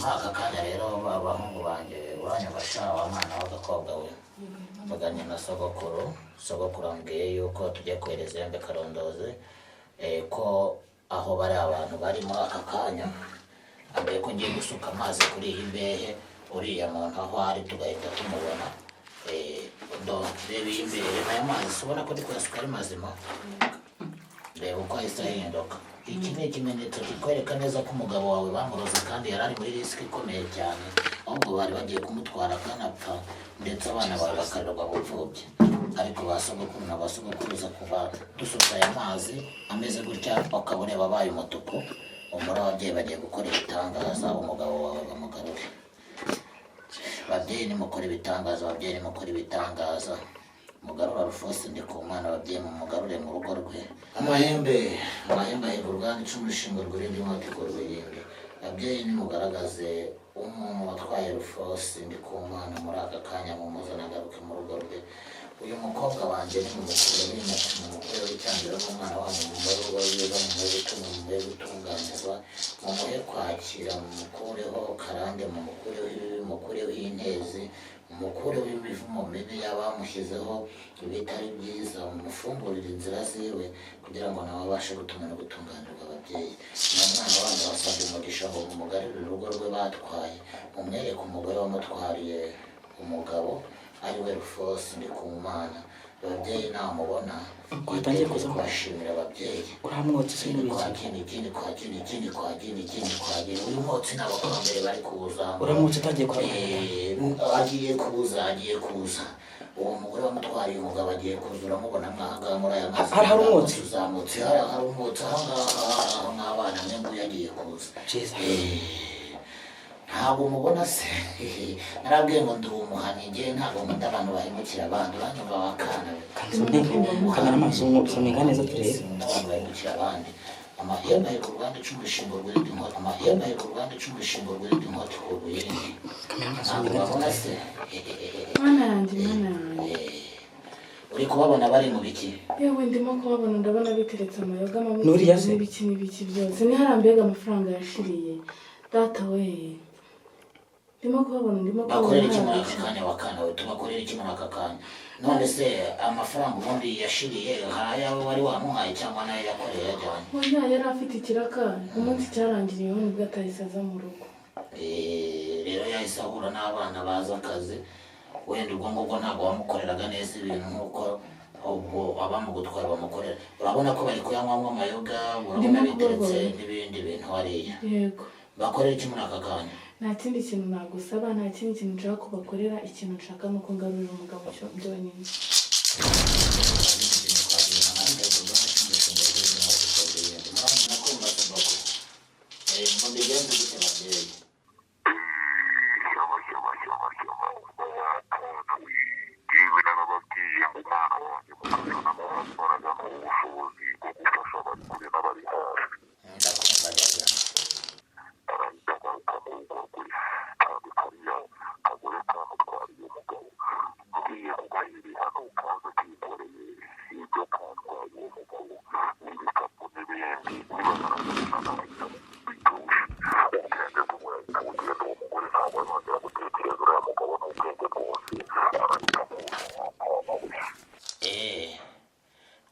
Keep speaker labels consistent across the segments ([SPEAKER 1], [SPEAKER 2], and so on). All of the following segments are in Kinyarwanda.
[SPEAKER 1] Mwaka kanya rero abahungu banjye uranyafasha wa mwana w'agakobwa we mvuganye na sogokuru ambwiye yuko tugiye kohereza yembe Karondozi ko aho bari abantu bari muri aka kanya ambwiye ko ngiye gusuka amazi kuri iyi mbehe uriya muntu aho ari tugahita tumubona reba iyi mbehe n'aya mazi ubona ko ndi kuyasuka ari mazima reba uko ahise ahinduka. Iki ni ikimenyetso kikwereka neza ko umugabo wawe bamuroze kandi yari ari muri risiki ikomeye cyane, ahubwo bari bagiye kumutwara akanapfa ndetse abana bawe bakarerwa bupfubye. Ariko ba sogokuru na ba sogokuruza kuva dusuka aya mazi ameze gutya ukaba ureba abaye umutuku, umuri ababyeyi bagiye gukora ibitangaza, umugabo wawe bamugarure. Babyeyi nimukora ibitangaza, babyeyi nimukora ibitangaza. Mugarura Rufose Ndikumana ababyeyi mumugarure mu rugo rwe. Amahembe aheka uruganda icumu rishinga rw'irindi nkota ikorwa irindi. Babyeyi nimugaragaze umuntu watwaye Rufose Ndikumana muri aka kanya mumuzana agaruke mu rugo rwe. Uyu mukobwa wanjye ni mumukure mumukure w'icyangiro n'umwana wanyu mumuhe urugo rwiza, mumuhe gutunganizwa, mumuhe kwakira, mumukureho karande, mumukureho intezi, mumukureho imivumo mibi y'abamushyizeho ibitari byiza, mumufungurire inzira ziwe kugira ngo nawe abashe gutuma no gutunganirwa. Ababyeyi ni umwana wanyu wasabye umugisha ngo mumugarurire urugo rwe batwaye, mumwereke umugore wamutwariye umugabo ari we Rufose Ndikumana. Ababyeyi namubona
[SPEAKER 2] Kwatangiye kuza
[SPEAKER 1] kubashimira ababyeyi.
[SPEAKER 2] Uramwotse se
[SPEAKER 1] ikindi kwa gini. Uyu mwotsi n'abakurambere bari kuza.
[SPEAKER 2] Uramutse utagiye kwa
[SPEAKER 1] agiye kuza. Uwo mugore wamutwariye umugabo agiye kuza, uramubona mwahangaha muri aya mazi.
[SPEAKER 2] Hari umwotsi
[SPEAKER 1] uzamutse, hari umwotsi ahangaha nk'abana mwe yagiye kuza. Ntabwo mubona se narabwiye ngo ndi umuhani, njye ntabwo nkunda abantu bahemukira abandi, banyumva bakana
[SPEAKER 2] kamera amaso umusomeka neza turebe
[SPEAKER 1] abantu bahemukira abandi. Amahembe aheka uruganda icumu rishinga rw'irindi nkota, amahembe aheka uruganda icumu rishinga rw'irindi nkota ikorwa irindi. Ntabwo babona se
[SPEAKER 3] Mana yanjye
[SPEAKER 1] uri kubabona bari mu biki?
[SPEAKER 3] yewe ndimo kubabona, ndabona biteretse amayoga
[SPEAKER 2] Nuriya se?
[SPEAKER 3] n'ibiki byose, ni harambega amafaranga yashiriye data we. Ndimo kubabona
[SPEAKER 1] bakorera iki muri aka kanya wakana we, tubakorera iki muri aka kanya? None se amafaranga ubundi yashiriye hari ayawe wari wamuhaye cyangwa nayo yakoreye yajyanye?
[SPEAKER 3] oya, yari afite ikiraka, umunsi cyarangiriyeho nibwo atahise aza mu rugo.
[SPEAKER 1] Rero yahise ahura n'abana baza akazi, wenda ubwo ngubwo ntabwo wamukoreraga neza ibintu nk'uko ubwo abamugutwara bamukorera. Urabona ko bari kuyanywamo amayoga, urabona biteretse n'ibindi bintu hariya.
[SPEAKER 3] Yego.
[SPEAKER 1] Bakorera iki muri aka kanya?
[SPEAKER 3] Nta kindi kintu nagusaba, nta kindi kintu nshaka kubakorera, ikintu nshaka ni uko ngarurira umugabo byonyine.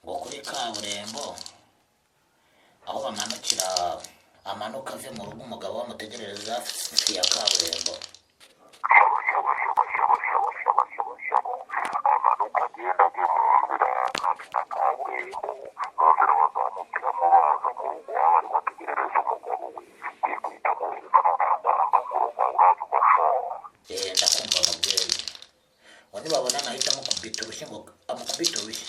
[SPEAKER 1] ngo kuri kaburimbo aho bamanukira amanuka ave mu rugo, umugabo wamutegerereza hafi ya kaburimbo. Ndakumva mubyeyi, ngo nibabona nahita amukubita urushyi ngo amukubita urushyi.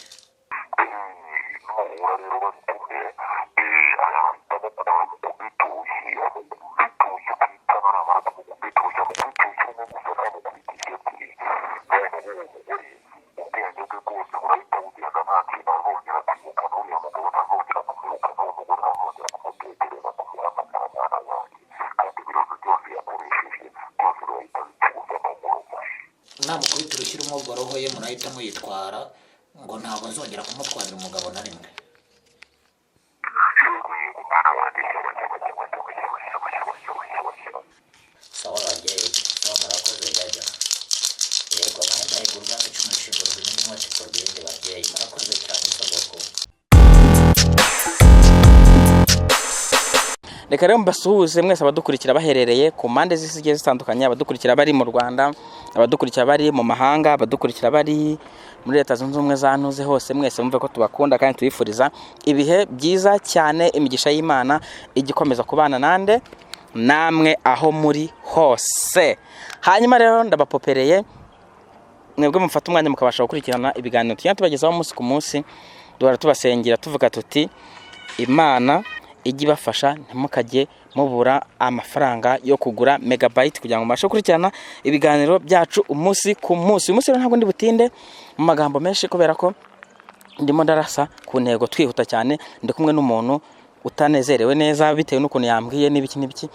[SPEAKER 1] namukubita urushyira umwobwo roho ye murahita muyitwara ngo ntabwo ukazongera kumutwarira umugabo na rimwe. Sawa babyeyi, sawa murakoze jajya. Yego nahenda igurwa icumi shingiro binini mwati kwa bindi babyeyi murakoze cyane sogoko.
[SPEAKER 2] Reka rero mbasuhuze mwese abadukurikira baherereye ku mpande z'isi zitandukanye, abadukurikira bari mu Rwanda, abadukurikira bari mu mahanga, abadukurikira bari muri Leta Zunze Ubumwe za Nuze, hose mwese mumve ko tubakunda kandi tubifuriza ibihe byiza cyane, imigisha y'Imana igikomeza kubana nande namwe aho muri hose. Hanyuma rero ndabapopereye mwebwe mufata umwanya mukabasha gukurikirana ibiganiro tubagezaho umunsi ku munsi, duhora tubasengera tuvuga tuti Imana ijye ibafasha ntimukajye mubura amafaranga yo kugura megabyte kugira ngo mubashe gukurikirana ibiganiro byacu umunsi ku munsi. Uyu munsi rero ntabwo ndi butinde mu magambo menshi kubera ko ndimo ndarasa ku ntego twihuta cyane. Ndi kumwe n'umuntu utanezerewe neza bitewe n'ukuntu yambwiye n'ibiki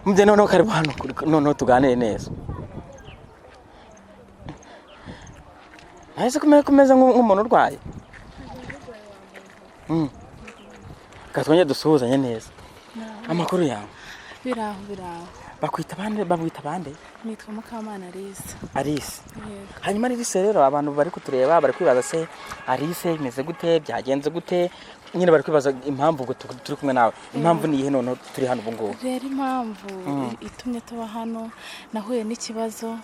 [SPEAKER 2] mubye noneho karibu hano noneho tuganire neza. Nahise kumeze nk'umuntu urwaye. Katwonye dusuhuzanye neza. Amakuru yawe?
[SPEAKER 3] Biraho.
[SPEAKER 2] Babwita bande?
[SPEAKER 3] Nitwa Mukamana Alice.
[SPEAKER 2] Alice.
[SPEAKER 3] Yego.
[SPEAKER 2] Hanyuma Alice rero abantu bari kutureba bari kwibaza se Alice imeze gute, byagenze gute? Nyine bari kwibaza impamvu turi kumwe nawe. Impamvu ni ihe none turi hano ubungubu.
[SPEAKER 3] Rero impamvu itumye tuba hano nahuye n'ikibazo.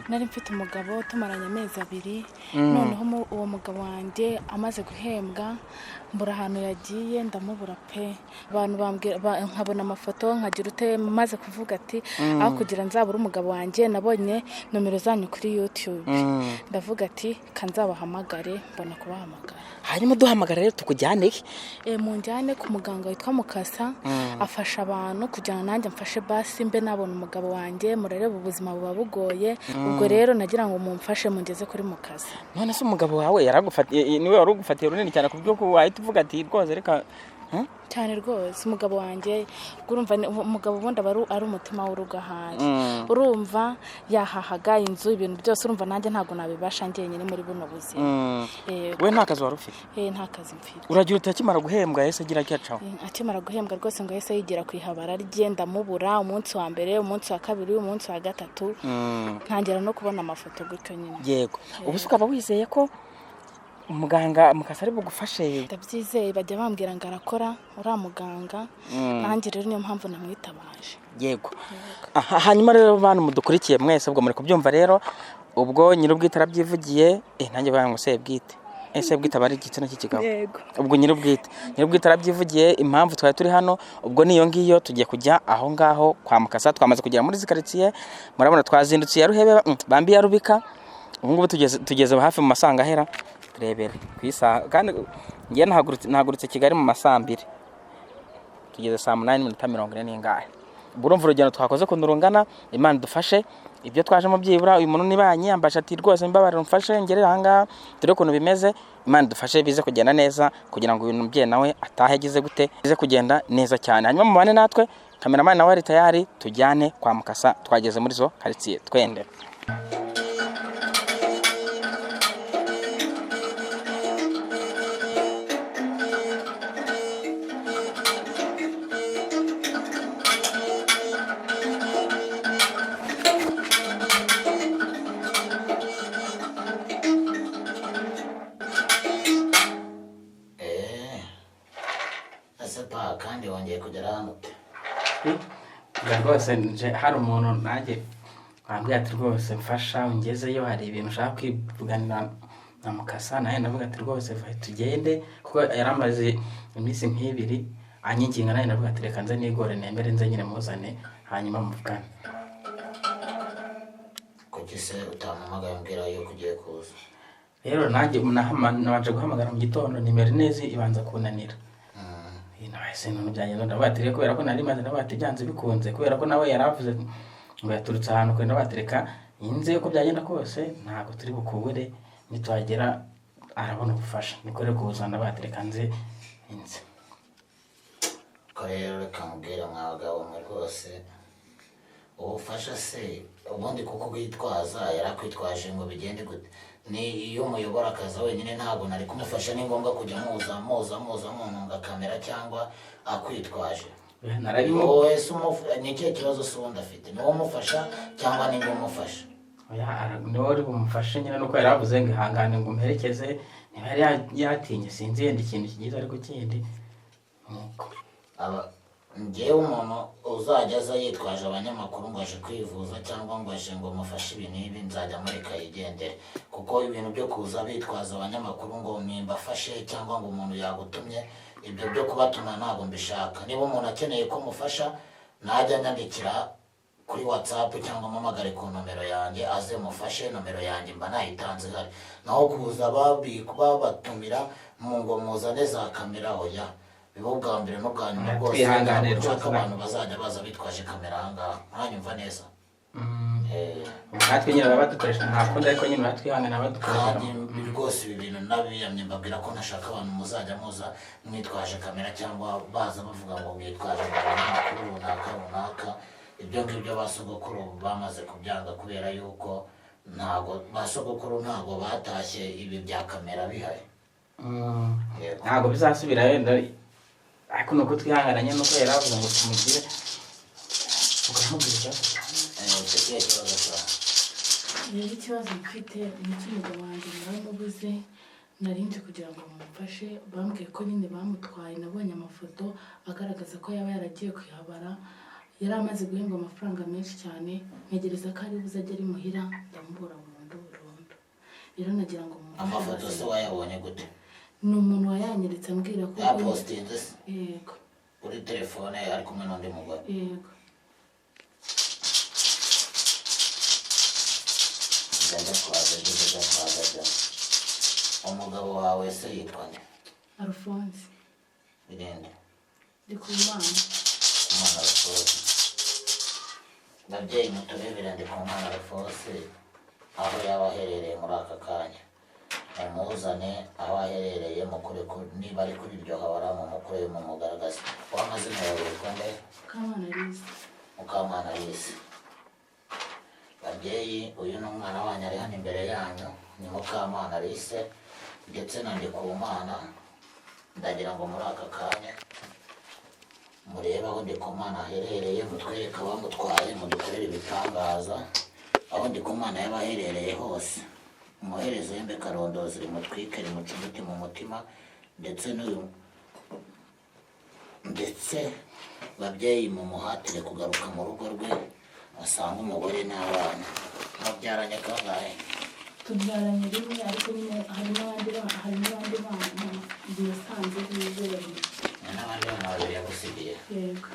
[SPEAKER 3] Nari mfite umugabo tumaranye amezi 2. Noneho uwo mugabo wanjye amaze guhembwa mbura ahantu yagiye ndamubura pe. Abantu bambwira nkabona amafoto nkagira ute maze kuvuga ati aho kugira nzabura umugabo wanjye nabonye nomero zanyu kuri YouTube. Ndavuga ati kanzabahamagare mbona kubahamagara.
[SPEAKER 2] Hanyuma duhamagara rero tukujyane
[SPEAKER 3] munjyane ku muganga witwa Mukasa afasha abantu kugira ngo nanjye mfashe basi mbe nabona umugabo wanjye murareba ubuzima buba bugoye. Ubwo rero nagira ngo mumfashe mungeze kuri Mukasa.
[SPEAKER 2] None se umugabo wawe yaragufatiye niwe wari ugufatiye runini cyane kubyo ko wahita uvuga ati rwose reka
[SPEAKER 3] cyane rwose umugabo wanjye urumva umugabo ubundi aba ari umutima w'urugahari. Urumva yahahaga inzu ibintu byose urumva nanjye ntago nabibasha ngenyine muri buno buzima.
[SPEAKER 2] We nta kazi wari ufite?
[SPEAKER 3] Nta kazi mfite.
[SPEAKER 2] Uragira utakimara guhembwa yese agira cyacaho?
[SPEAKER 3] Akimara guhembwa rwose ngo yese yigira kwihabara rigenda mubura umunsi wa mbere, umunsi wa kabiri, umunsi wa gatatu. Ntangira no kubona amafoto gutyo nyine.
[SPEAKER 2] Yego. Ubu ukaba wizeye ko umuganga Mukasa ari bugufashe?
[SPEAKER 3] Ndabyizeye bajya bambwira ngo arakora uri muganga. Nanjye rero niyo mpamvu namwitabaje.
[SPEAKER 2] Yego. Hanyuma rero bantu mudukurikiye mwese ubwo muri kubyumva rero ubwo nyirubwite arabyivugiye nanjye banga Sebwite. Sebwite abari igitsina cy'ikigabo.
[SPEAKER 3] Yego.
[SPEAKER 2] Ubwo nyirubwite arabyivugiye impamvu twari turi hano ubwo niyo ngiyo tugiye kujya aho ngaho kwa Mukasa. Twamaze kugera muri zikaritsiye murabona twazindutse ya Ruhebe bambi ya Rubika. Ubu ngubu tugeze hafi mu masanga ahera rebere kwisa kandi ngiye nahagurutse Kigali mu masambire tugeze saa 8:40 n'ingahe. Burumva urugendo twakoze ku nurungana. Imana dufashe ibyo twaje mu byibura uyu muntu nibanye ambasha ati rwose mbabarira umfashe ngere hanga dore ukuntu bimeze. Imana dufashe bize kugenda neza kugira ngo uyu mubye nawe atahe gize gute bize kugenda neza cyane. Hanyuma mubane natwe cameraman nawe ari tayari tujyane kwa Mukasa. Twageze muri zo karitsiye twende.
[SPEAKER 1] Kandi wongeye kugera hano ute?
[SPEAKER 2] Rwose nje hari umuntu nanjye wambwiye ati rwose mfasha ungezeyo hari ibintu ushaka kwivuganira na Mukasa. Nawe ndavuga ati rwose tugende kuko yaramaze iminsi nk'ibiri anyinginga. Nawe ndavuga ati reka nze nigore nemere nze nyine muzane hanyuma muvugane.
[SPEAKER 1] Kuki se utampamagaye umbwira yuko ugiye kuza?
[SPEAKER 2] Rero nanjye nabanje guhamagara mu gitondo nimero neza ibanza kunanira. Nahise none byagenda ndabatere kubera ko nari maze ndabate byanze bikunze kubera ko nawe yaravuze ngo yaturutse ahantu kwenda batereka inze yuko byagenda kose ntago turi bukubure nitwagera arabona ubufasha nikore kuzana batereka nze inze.
[SPEAKER 1] Ko rero reka mubwira mwabagabo mwe rwose ubufasha se ubundi kuko kwitwaza yarakwitwaje ngo bigende gute? ni iyo umuyobora akaza wenyine ntabwo nari kumufasha, ni ngombwa kujya muza muntunga kamera cyangwa akwitwaje. wowe se ni ikihe kibazo se ubundi afite? ni wowe umufasha cyangwa ni ngo umufasha?
[SPEAKER 2] ni wowe uri bumufashe nyine, nuko yari avuze ngo ihangane ngo umuherekeze, niba yari yatinye sinzi yenda ikintu kigize, ariko kindi nuko
[SPEAKER 1] njyewe umuntu uzajya aza yitwaje abanyamakuru ngo aje kwivuza cyangwa ngo aje ngo mufashe ibi n'ibi, nzajya mureka yigendere, kuko ibintu byo kuza bitwaza abanyamakuru ngo nimbafashe cyangwa ngo umuntu yagutumye, ibyo byo kubatuma ntabwo mbishaka. niba umuntu akeneye ko mufasha najya nyandikira kuri WhatsApp cyangwa mpamagare ku nomero yanjye aze mufashe, nomero yanjye mba nayitanze ihari. naho kuza babatumira mu ngo muzane za kamera, oya biba ubwa mbere n'ubwa nyuma rwose, nshaka abantu bazajya baza bitwaje kamera ahangaha, ntanyumva neza.
[SPEAKER 2] natwe nyine baba badukoresha nta kundi, ariko nyine batwihangana badukoresha.
[SPEAKER 1] kandi rwose ibi bintu nabiyamye mbabwira ko ntashaka abantu muzajya muza mwitwaje kamera cyangwa baza bavuga ngo mwitwaje abanyamakuru runaka. ibyo ngibyo ba sogokuru bamaze kubyanga, kubera yuko ba sogokuru ntabwo batashye ibi bya kamera bihari.
[SPEAKER 2] ntabwo bizasubira wenda, ariko nuko twihangananye nuko yari avuze ngo tumugire ukamubwira
[SPEAKER 3] rero ikibazo mfite ni cy'umugabo wanjye naramubuze, narinje kugira ngo mumufashe, bambwiye ko nyine bamutwaye, nabonye amafoto agaragaza ko yaba yaragiye kuhabara, yari amaze guhembwa amafaranga menshi cyane, ntegereza ko ari buze ajya ari muhira, ndamubura burundu. rero nagira ngo mumufashe.
[SPEAKER 1] amafoto se wayabonye gute?
[SPEAKER 3] ni umuntu wayanyeretse ambwira ko
[SPEAKER 1] yapostinze se?
[SPEAKER 3] yego.
[SPEAKER 1] kuri telefone ari kumwe n'undi mugore?
[SPEAKER 3] yego.
[SPEAKER 1] umugabo wawe se yitwa nde?
[SPEAKER 3] Alphonse.
[SPEAKER 1] Birinde.
[SPEAKER 3] Ndikumana.
[SPEAKER 1] Alphonse. babyeyi muturebere Ndikumana Alphonse aho yaba aherereye muri aka kanya, mumuzane aho aherereye, niba ari kuri iryo habara mumukure mumugaragaze. w'amazina yawe witwa nde?
[SPEAKER 3] Mukamana Alice.
[SPEAKER 1] Mukamana Alice. babyeyi uyu ni umwana wanyu ari hano imbere yanyu, ni Mukamana Alice ndetse na Ndikumana. ndagira ngo muri aka kanya murebe aho Ndikumana aherereye, mutwereke abamutwaye, mudukorere ibitangaza. aho Ndikumana yaba aherereye hose mwohereze yembe karondozi, rimutwike rimucumite mu mutima, ndetse babyeyi mumuhatire kugaruka mu rugo rwe, asanga umugore n'abana. mubyaranye kangahe?
[SPEAKER 3] tubyaranye rimwe, ariko nyine hari n'abandi bana bisanze bize babiri.
[SPEAKER 1] n'abandi bana babiri yagusigiye?
[SPEAKER 3] yego.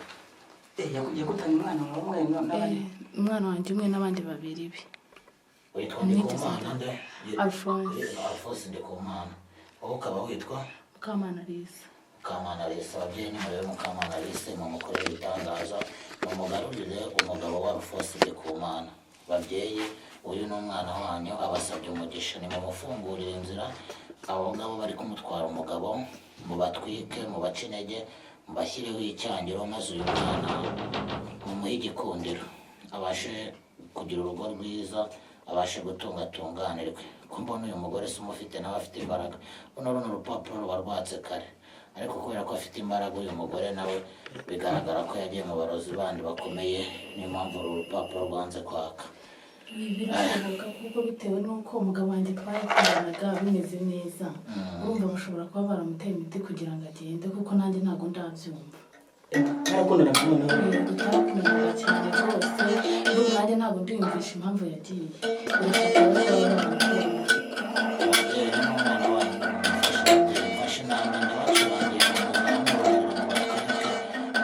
[SPEAKER 2] yagutanye umwana umwe n'abandi?
[SPEAKER 3] umwana wanjye umwe n'abandi babiri be.
[SPEAKER 1] witwa Ndikumana nde?
[SPEAKER 3] Alphonse.
[SPEAKER 1] Alphonse Ndikumana. wowe ukaba witwa?
[SPEAKER 3] Mukamana Alice.
[SPEAKER 1] Mukamana Alice. ababyeyi nimurebe Mukamana Alice mumukorere ibitangaza, mumugarurire umugabo wa Alphonse Ndikumana. babyeyi uyu ni umwana wanyu, abasabye umugisha, nimumufungurire inzira. abo ngabo bari kumutwara umugabo mubatwike, mubace intege, mubashyireho icyangiro, maze uyu mwana mumuhe igikundiro, abashe kugira urugo rwiza, abashe gutunganirwe. ko mbona uyu mugore se umufite nawe afite imbaraga. runo rupapuro ruba rwatse kare, ariko kubera ko afite imbaraga uyu mugore nawe bigaragara ko yagiye mu barozi bandi bakomeye, niyo mpamvu uru rupapuro rwanze kwaka.
[SPEAKER 3] birashoboka kuko bitewe n'uko umugabo wanjye twarakundanaga bimeze neza, urumva bashobora kuba baramuteye imiti kugira ngo agende, kuko nanjye ntabwo ndabyumva.
[SPEAKER 2] Twarakundanaga noneho?
[SPEAKER 3] yego twarakundanaga cyane rwose, n'ubu nanjye ntabwo ndiyumvisha impamvu yagiye.
[SPEAKER 1] ababyeyi n'umwana wanyu mufashe inama ndabacurangira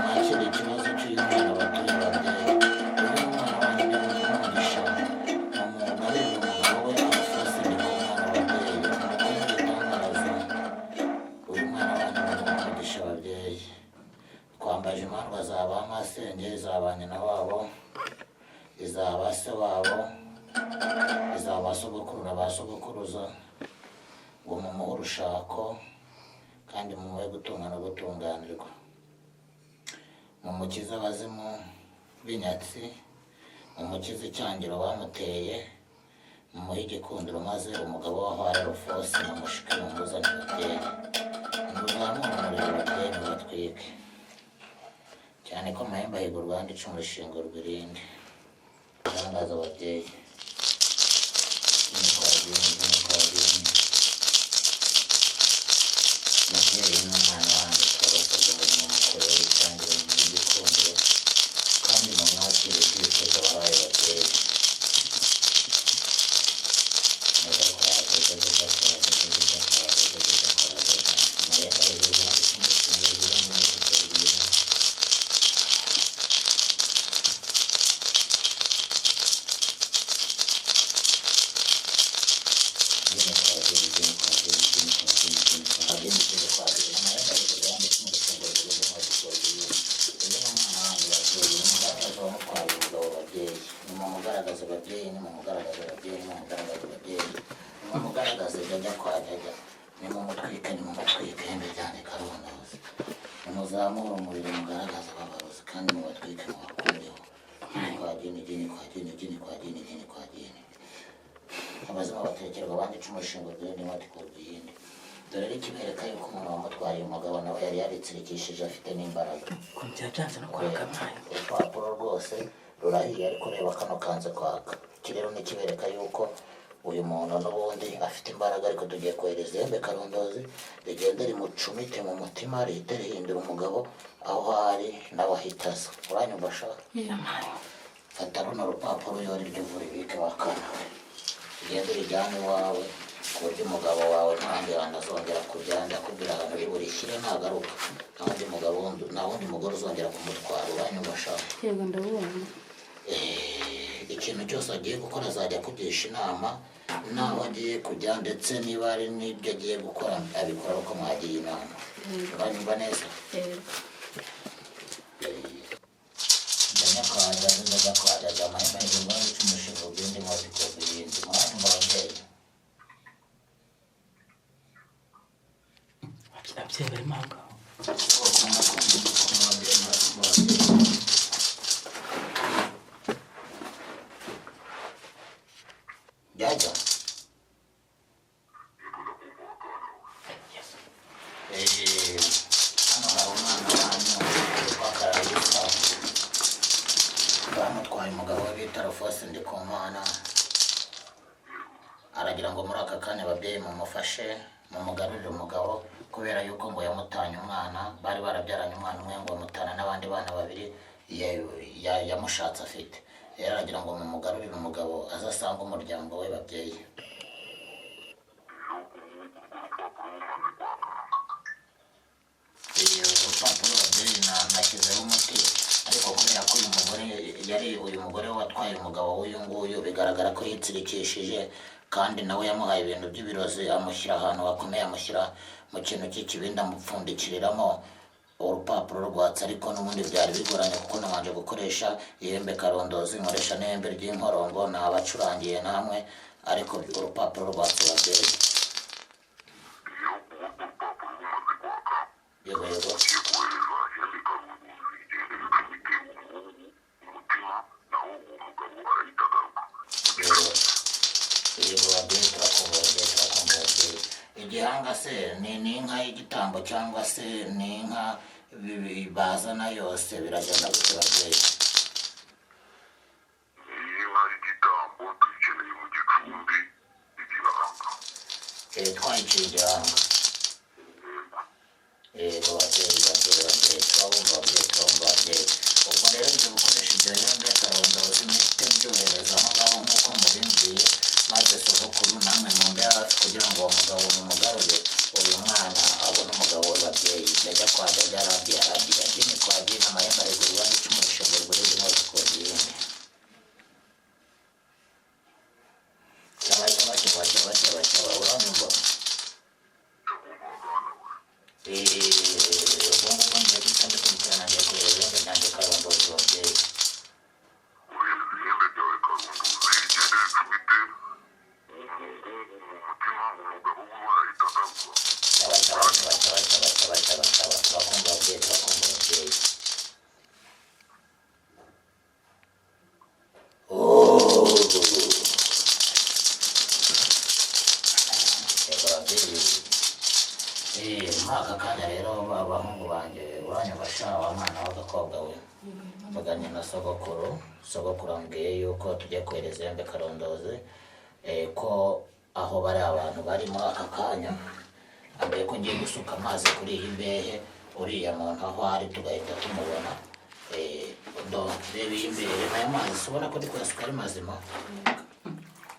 [SPEAKER 1] mwakire ikibazo cy'uyu mwana batuye. babyeyi uyu mwana wanyu ni umugisha, mumugarurire umugabo we Alphonse Ndikumana. babyeyi mumukorere ibitangaza, uyu mwana wanyu ni umugisha. babyeyi twambaje impandwa za ba masenge, za ba nyina wabo, iza ba se wabo, iza ba sogokuru na ba sogokuruza, ngo mumuhe urushako kandi mumuhe gutunga no gutunganirwa. mumukize abazimu b'inyatsi, mumukize icyangiro bamuteye, mumuhe igikundiro maze umugabo waho ari rufose mumushike mumuzane ababyeyi nimuzamure umuriro ababyeyi mubatwike cyane ko amahembe ahiga urwanda icumu rishinga urwirinde itangaza ababyeyi mubyeyi n'umwana wanjye turabasabye ngo mumukorere itangire mu gikundiro kandi mumwakire ibyifuzo bahaye ababyeyi nimuzamure umuriro mugaragaza ababarozi kandi mubatwike mubakureho kwa dini abazima batekerwa abandi icumu rishinga urwirinde mwatikura iyindi dore ari kibereka yuko umuntu wamutwariye umugabo nawe yari yaritsirikishije afite n'imbaraga
[SPEAKER 2] byanze no kwaka amazi
[SPEAKER 1] urupapuro rwose rurahiye ariko reba kano kanze kwaka iki rero ni kibereka yuko uyu muntu n'ubundi afite imbaraga ariko tugiye kohereza ihembe karondozi rigenda rimucumite mu mutima rihite rihindura umugabo aho ari nawe ahita asa uranyumva ashaka fata runo rupapuro yori iryo vura ibike wakanawe rigenda rijyane iwawe ku buryo umugabo wawe ntahandi hantu azongera kujya ndakubwira ahantu uri burishyire ntagaruka nta wundi mugore uzongera kumutwara uranyumva ashaka
[SPEAKER 3] yego ndabona
[SPEAKER 1] ikintu cyose agiye gukora azajya akugisha inama n'aho agiye kujya ndetse niba ari n'ibyo agiye gukora abikora uko mwagiye inama uranyumva neza ndanyakwajaga amahema y'ingoma y'umushinga ugende mwabikoze ibindi mwanyumva ababyeyi
[SPEAKER 2] ababyeyi barimo aho ngaho
[SPEAKER 1] jajja hano hari umwana wanyu wakarayisa bamutwaye umugabo we bita rufose ndikumana aragira ngo muri aka kanya ababyeyi mumufashe mumugarurire umugabo kubera yuko ngo yamutanye umwana bari barabyaranye umwana umwe ngo bamutana n'abandi bana babiri yamushatse afite rero aragira ngo mumugarurire umugabo azasanga umuryango we babyeyi urupapuro babyeyi nashyizeho umuti ariko kubera ko uyu mugore watwaye umugabo w'uyu nguyu bigaragara ko yitsirikishije kandi nawe yamuhaye ibintu by'ibirozi amushyira ahantu hakomeye amushyira mu kintu cy'ikibindi amupfundikiriramo urupapuro rwatsi ariko n'ubundi byari bigoranye kuko nabanje gukoresha ihembe karondozi nkoresha n'ihembe ry'inkorongo nabacurangiye namwe ariko urupapuro rwatsi babyeyi yego igihanga se ni inka y'igitambo cyangwa se ni inka bazana yose biragenda gute babyeyi
[SPEAKER 4] inka y'igitambo tuyikeneye mu gicumbi igihanga
[SPEAKER 1] twayiciye igihanga yego babyeyi turabumva babyeyi ubwo rero ngiye gukoresha ibyo hembe karondozi mite byohereza aho ngaho nk'uko mubimbwiye maze sogokuru namwe mumbe hafi kugira ngo uwo mugabo mumugarure uyu mwana abone umugabo we babyeyi yajya kwa dada aragira dini kwa dini amahembe aregura ibandi icumu rishinga urwirinde mwabikoze iyindi cyaba uranyumva ubwo ngubwo ngiye guhita ndikurikirana ngiye kureba ibihembe byanjye karondozi babyeyi
[SPEAKER 4] ibihembe byawe karondozi igende ricumite umutima umugabo we arahita agaruka
[SPEAKER 1] turakumva babyeyi muri aka kanya rero abahungu banjye uranyubasha wa mwana w'agakobwa we tuganye na sogokuru ambwiye yuko tugiye kohereza Ihembe Karondozi ko aho bari abantu bari muri aka kanya ambwiye ko ngiye gusuka amazi kuri iyi mbehe uriya muntu aho ari tugahita tumubona reba iyi mbehe nayo mazi ubona ko ndi kuyasuka ari mazima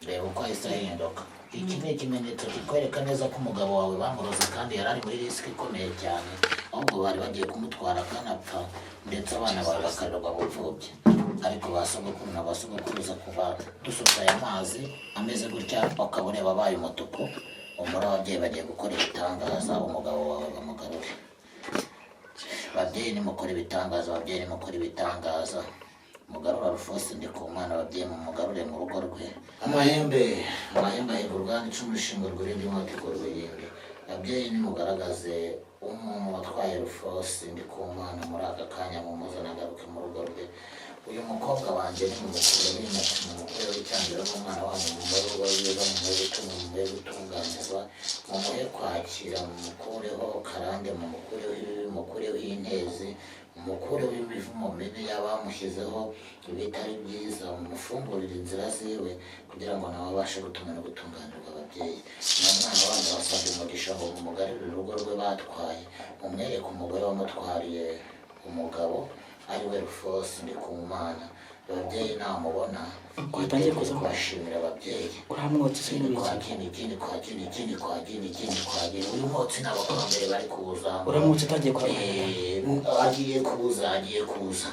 [SPEAKER 1] reba uko ahise ahinduka. Iki ni ikimenyetso kikwereka neza ko umugabo wawe bamuroze kandi yari ari muri risiki ikomeye cyane, ahubwo bari bagiye kumutwara akanapfa ndetse abana bawe bakarerwa bupfubye. Ariko ba sogokuru na ba sogokuruza kuva dusuka aya mazi ameze gutya ukaba ureba abaye umutuku, umura ababyeyi bagiye gukora ibitangaza, umugabo wawe bamugarure. Babyeyi nimukora ibitangaza, ababyeyi nimukora ibitangaza, mugarura Rufose Ndikumana, ababyeyi mumugarure mu rugo rwe. Amahembe aheka uruganda icumu rishinga urw'irindi nkota ikorwa iyindi. Ababyeyi nimugaragaze umuntu watwaye Rufose Ndikumana muri aka kanya mumuzane agaruke mu rugo rwe. Uyu mukobwa wanjye ni mumukure w'icyangiro n'umwana wanyu mumuhe urugo rwiza, mumuhe gutunganizwa, mumuhe kwakira, mumukureho karande, mumukureho ibibi, mumukureho intezi, mumukureho imivumo mibi y'abamushyizeho ibitari byiza, mumufungurire inzira ziwe kugira ngo nawe abashe gutuma no gutunganirwa ababyeyi. N'umwana wanyu wasabye umugisha ngo mumugarurire urugo rwe batwaye, mumwereke umugore wamutwariye umugabo ari we Rufose Ndikumana. Ababyeyi namubona
[SPEAKER 2] watangiye kuza
[SPEAKER 1] kubashimira ababyeyi.
[SPEAKER 2] uramwotse se
[SPEAKER 1] ikindi kwa gini. Uyu mwotsi n'abakurambere bari kuza.
[SPEAKER 2] uramutse utangiye kwa
[SPEAKER 1] agiye kuza.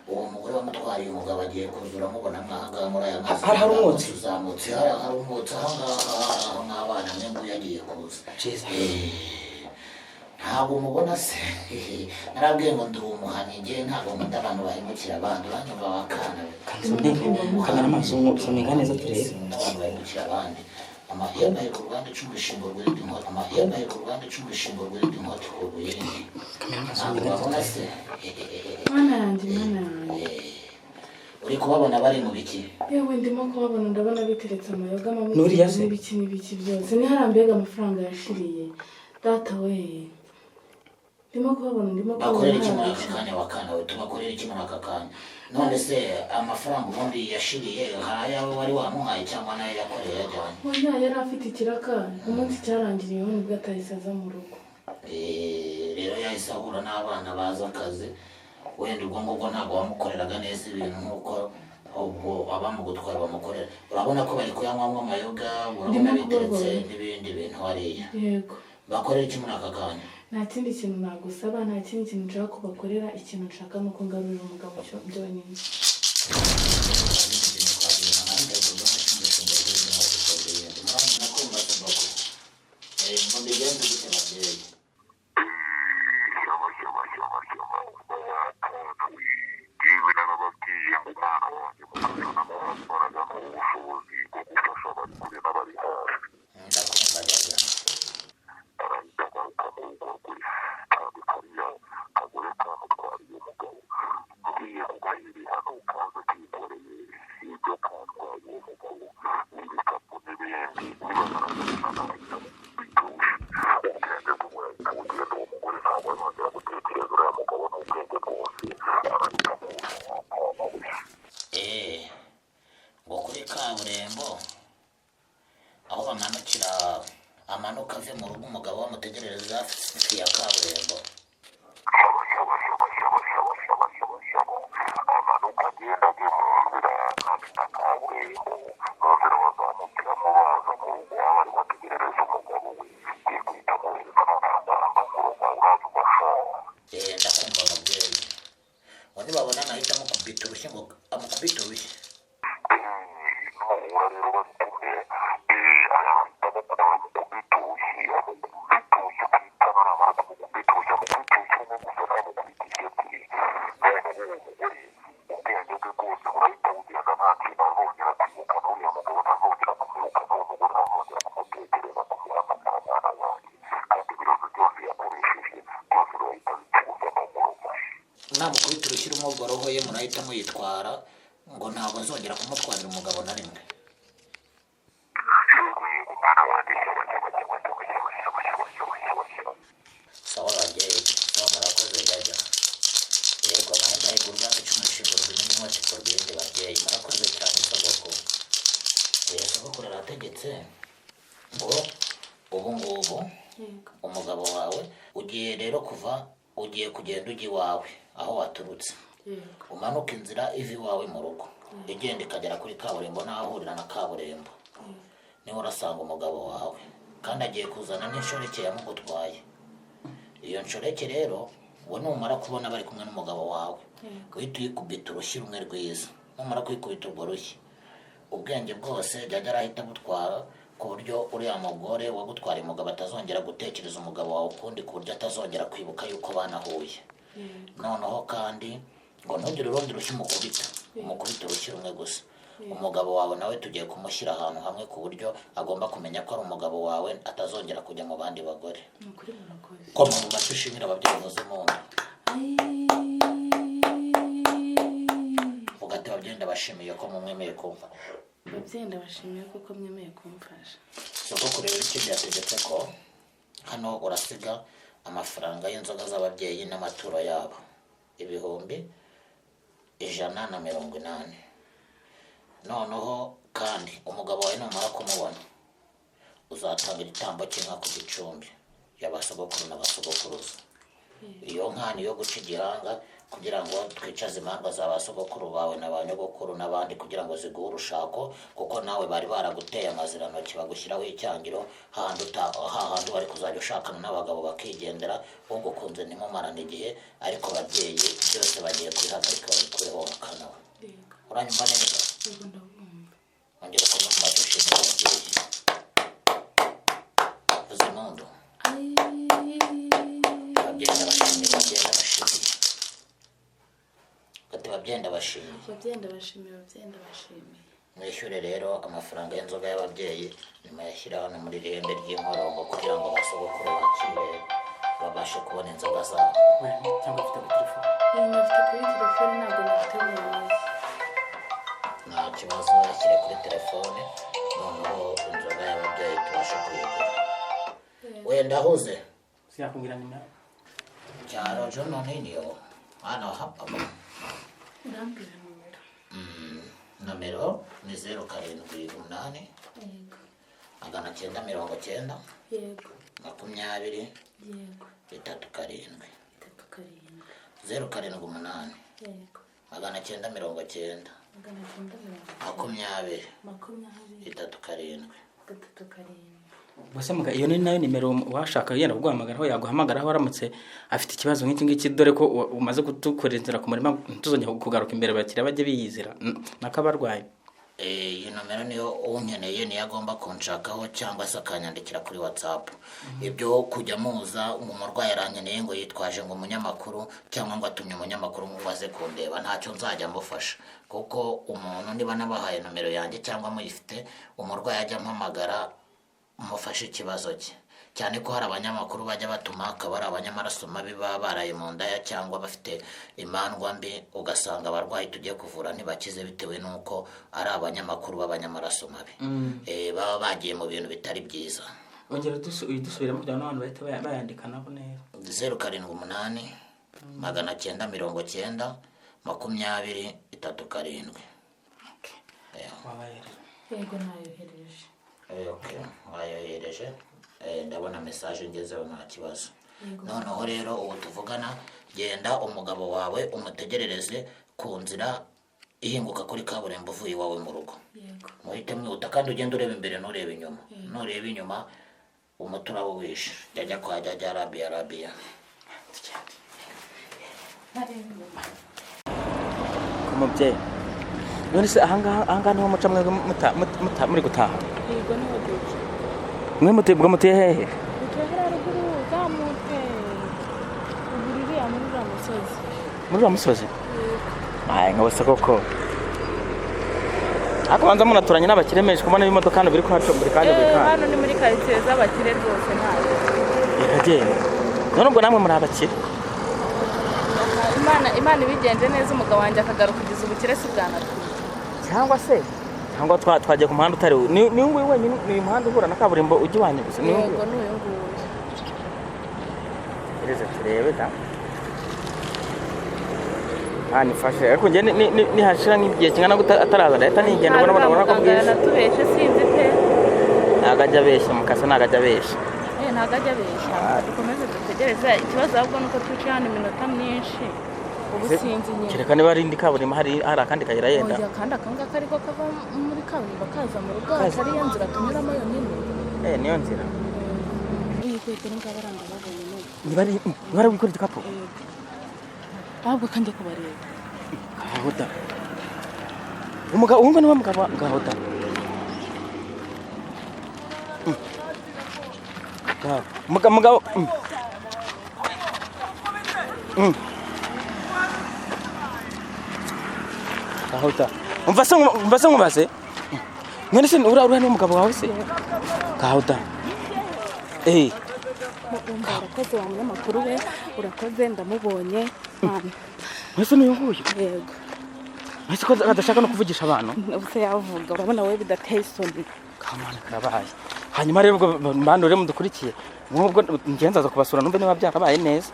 [SPEAKER 1] Uwo mugore wamutwariye umugabo agiye kuza, uramubona mwahangaha muri aya mazi.
[SPEAKER 2] hari umwotsi
[SPEAKER 1] uzamutse, hari umwotsi ahangaha nk'abana mwe nguyu agiye kuza. Ntabwo mubona se narabwiye ngo ndi umuhanyi, njyewe ntabwo nkunda abantu bahemukira abandi, uranyumva wakana
[SPEAKER 2] kamera amaso usomeka neza turebe.
[SPEAKER 1] abantu bahemukira abandi. Amahembe aheka uruganda icumu rishinga urw'irindi nkota, amahembe aheka uruganda icumu rishinga urw'irindi nkota ikorwa iyindi. Ntabwo babona se
[SPEAKER 3] Mana yanjye
[SPEAKER 1] uri kubabona bari mu biki?
[SPEAKER 3] yewe ndimo kubabona, ndabona biteretse amayoga
[SPEAKER 2] Nuriya se?
[SPEAKER 3] n'ibiki byose, ni hariya mbega amafaranga yashiriye data we. Ndimo kubabona
[SPEAKER 1] bakorera iki muri aka kanya wakana we? Tubakorera iki muri aka kanya? None se amafaranga ubundi yashiriye hari ayawe wari wamuhaye cyangwa nayo yakoreye yajyanye?
[SPEAKER 3] oya, yari afite ikiraka, umunsi cyarangiriyeho nibwo atahise aza mu rugo.
[SPEAKER 1] Rero yahise ahura n'abana baza akazi, wenda ubwo ngubwo ntabwo wamukoreraga neza ibintu nk'uko ubwo abamugutwara bamukorera. Urabona ko bari kuyanywamo amayoga, urabona biteretse n'ibindi bintu hariya.
[SPEAKER 3] Yego.
[SPEAKER 1] Bakorera iki muri aka kanya?
[SPEAKER 3] Nta kindi kintu nagusaba, nta kindi kintu nshaka kubakorera, ikintu nshaka nuko ngarurira umugabo byonyine.
[SPEAKER 4] yewe narababwiye ngo umwana wanjye mukazana imbaraga n'ubushobozi bwo gufasha abari kure n'abari hafi. arahita agaruka mu rugo rwe, kandi kariya kagore kamutwariye umugabo ngiye kugahiri hano kaza kikoreye ibyo katwaye uwo mugabo n'ibikapu n'ibindi, niba naragenda nahita bituje. ubwenge bw'umurahita bugenda, uwo mugore ntabwo azongera gutekereza uriya mugabo n'ubwenge bwose, arahita
[SPEAKER 1] ngo kuri kaburimbo aho bamanukira, amanuka ave mu rugo, umugabo bamutegerereza hafi ya kaburimbo.
[SPEAKER 4] amanuka agenda ajya mu nzira hafi na kaburimbo, bazira bazamukiramo baza mu rugo, aho bari bategerereza umugabo we ugiye guhita amuhereza n'amafaranga mu rugo, uraza ugashora.
[SPEAKER 1] Ndakumva mubyeyi, ngo nibabona nahita amukubita urushyi, ngo amukubita urushyi.
[SPEAKER 4] nuhura rero batume arahita amukubita urushyi, amukubita urushyi kwitana, namara kumukubita urushyi amukubita urushyi rumwe gusa, ntamukubita ebyiri. noneho uwo mugore ubwenge bwe bwose burahita bugenda, nta kintu azongera kwibuka, n'uriya mugabo ntazongera kumwibuka, n'uwo mugore ntazongera kumutekereza, kumuhamagara mwana wanjye, kandi ibibazo byose yakoresheje byose birahita bituza no mu rugo.
[SPEAKER 1] Namukubita urushyi rumwe ubwo roho ye murahita muyitwara, ngo ntabwo azongera kumutwarira umugabo na rimwe. much for ibindi babyeyi murakoze cyane sogokuru. Sogokuru arategetse ngo ubu ngubu umugabo wawe ugiye rero ugiye kugenda ujya iwawe aho waturutse, umanuka inzira iva iwawe mu rugo igenda ikagera kuri kaburimbo n'ahahurira na kaburimbo, niho urasanga umugabo wawe kandi agiye kuzana n'inshoreke yamugutwaye. Iyo nshoreke rero uwo numara kubona bari kumwe n'umugabo wawe uhita uyikubita urushyi rumwe rwiza. Numara kwikubita urwo rushyi ubwenge bwose jya arahita agutwara ku buryo uriya mugore wagutwara umugabo atazongera gutekereza umugabo wawe ukundi, ku buryo atazongera kwibuka yuko banahuye. Noneho kandi ngo ntugire urundi rushyi umukubita urushyi rumwe gusa. Umugabo wawe nawe tugiye kumushyira ahantu hamwe ku buryo agomba kumenya ko ari umugabo wawe, atazongera kujya mu bandi bagore. Koma mu mashyi ushimira ababyeyi uvuze impundu. Vuga ati ababyeyi ndabashimiye ko mumwemeye kumva.
[SPEAKER 3] Ababyeyi ndabashimiye kuko mwemeye kumfasha.
[SPEAKER 1] Sogokuru rero icyo byategetse ko hano urasiga amafaranga y'inzoga z'ababyeyi n'amaturo yabo 180. Noneho kandi umugabo wawe numara kumubona uzatanga igitambo cy'inka ku gicumbi y'abasogokuru n'abasogokuruza. Iyo nka niyo guca igihanga kugira ngo twicaze imanza za basogokuru bawe na ba nyogokuru n'abandi kugira ngo ziguhe urushako, kuko nawe bari baraguteye amazirantoki bagushyiraho icyangiro hahandi wari kuzajya ushakana n'abagabo bakigendera, ugukunze ntimumarane igihe, ariko ababyeyi byose bagiye kubihagarika babikureho bakanawe. Uranyumva neza? Ongera ukomeze mu matwi ushimira ababyeyi. Vuza impundu. Ababyeyi ndabashimiye, ababyeyi ndabashimiye. Ati ababyeyi ndabashimiye.
[SPEAKER 3] Ababyeyi ndabashimiye, ababyeyi ndabashimiye.
[SPEAKER 1] Mwishyure rero amafaranga y'inzoga y'ababyeyi nyuma yashyira hano muri rihembe ry'inkorongo kugira ngo abasogokuru bakire babashe kubona inzoga zabo.
[SPEAKER 2] Cyangwa ufite kuri telefone?
[SPEAKER 3] Nafite kuri telefone, ntabwo nafite mu ntoki.
[SPEAKER 1] Nta kibazo, yashyire kuri telefone noneho inzoga y'ababyeyi tubashe kuyigura. Wenda ahuze
[SPEAKER 2] Siyakubwira nimero?
[SPEAKER 1] cyaro jono niniyo hano hapa.
[SPEAKER 3] Ndambwira nimero.
[SPEAKER 1] Nomero ni 078
[SPEAKER 3] Yego.
[SPEAKER 1] 990
[SPEAKER 3] Yego.
[SPEAKER 1] 20
[SPEAKER 3] Yego.
[SPEAKER 1] 37
[SPEAKER 3] 37.
[SPEAKER 1] 078
[SPEAKER 3] Yego.
[SPEAKER 1] 990 20 37.
[SPEAKER 2] Bose muga iyo ni nayo nimero washaka yenda kuguhamagaraho yaguhamagaraho aramutse afite ikibazo nk'iki ngiki, dore ko umaze kutukorera inzira ku murima ntuzongera kugaruka imbere bakira bajye biyizira nakabarwaye.
[SPEAKER 1] Iyi nomero niyo unkeneye niyo agomba kunshakaho cyangwa se akanyandikira kuri WhatsApp. Ibyo kujya muza ngo umurwayi arankeneye ngo yitwaje ngo umunyamakuru cyangwa ngo atumye umunyamakuru ngo aze kundeba, ntacyo nzajya mufasha, kuko umuntu niba nabahaye nomero yanjye cyangwa muyifite, umurwayi ajya mpamagara mufashe ikibazo cye, cyane ko hari abanyamakuru bajya batuma akaba ari abanyamaraso mabi baba baraye mu ndaya cyangwa bafite imandwa mbi, ugasanga abarwayi tugiye kuvura ntibakize bitewe n'uko ari abanyamakuru b'abanyamaraso mabi. Baba bagiye mu bintu bitari byiza.
[SPEAKER 2] Ongera dusubiramo kugira ngo abantu bahite bayandika nabo neza.
[SPEAKER 1] 078 990 20 37.
[SPEAKER 3] Yego nayohereje.
[SPEAKER 1] Okay, wayohereje. Ndabona message ngezeho nta kibazo. Noneho rero ubu tuvugana, genda umugabo wawe umutegerereze ku nzira ihinguka kuri kaburimbo uvuye iwawe mu rugo.
[SPEAKER 3] Yego.
[SPEAKER 1] Muhite mwihuta kandi ugenda ureba imbere nureba inyuma. Nureba inyuma umutura wo wishe jya kwa jya Rabia.
[SPEAKER 2] Kumubyeyi none se ahangaha niho muca mwebwe muri gutaha?
[SPEAKER 3] Yego niho duca.
[SPEAKER 2] Mwe muteye hehe?
[SPEAKER 3] Dutuye haruguru zamutse. Uguririya muri uriya musozi.
[SPEAKER 2] Muri uriya musozi? Nkabose koko akabanza munaturanye n'abakire kubona ibimodoka hano biri kuhacumbura kandi buri kandi.
[SPEAKER 3] Hano ni muri quartier z'abakire rwose ntabwo.
[SPEAKER 2] Ikagenda none ubwo namwe muri abakire?
[SPEAKER 3] Imana ibigenje neza umugabo wanjye akagaruka kugeza ubukire si bwanatuye.
[SPEAKER 2] Cyangwa twagiye ku muhanda utari ni nguyu wenyine, ni umuhanda uhura na kaburimbo ujya iwanyu gusa?
[SPEAKER 3] Yego n'uyu nguyu.
[SPEAKER 2] Ereze turebe da nifashe ariko njye nihashira nk'igihe kingana ataraza leta nigenda ubona ko bwije
[SPEAKER 3] natubeshe sinzi pe
[SPEAKER 2] ntabwo ajya abeshya mukasa ntabwo ajya abeshya
[SPEAKER 3] ntabwo ajya abeshya dukomeze dutegereze ikibazo ahubwo nuko twicaye hano iminota myinshi ubu sinzi nyine
[SPEAKER 2] kereka niba ari indi kaburimbo hari akandi kayira yenda
[SPEAKER 3] oya kandi akangaka ariko kava muri kaburimbo kaza mu rugo ariyo nzira tunyuramo yonyine
[SPEAKER 2] niyo nzira
[SPEAKER 3] iyi kwete n'ingabo aranga babonye
[SPEAKER 2] niba ari gukora igikapu
[SPEAKER 3] ahubwo kandi kubareba
[SPEAKER 2] gahoda umugabo wumva niba mugabo gahoda mugabo gahoda umva se nkubaze none se uriya ni umugabo wawe se gahoda
[SPEAKER 3] urakoze wa munyamakuru we urakoze ndamubonye
[SPEAKER 2] mwese n'uyu nguyu
[SPEAKER 3] yego
[SPEAKER 2] mwese ko adashaka no kuvugisha abantu
[SPEAKER 3] ubuse yavuga urabona wowe bidateye isoni
[SPEAKER 2] kamana karabaye hanyuma rero ubwo mbandure mudukurikiye nk'ubwo ngenzaza kubasura numve niba byarabaye neza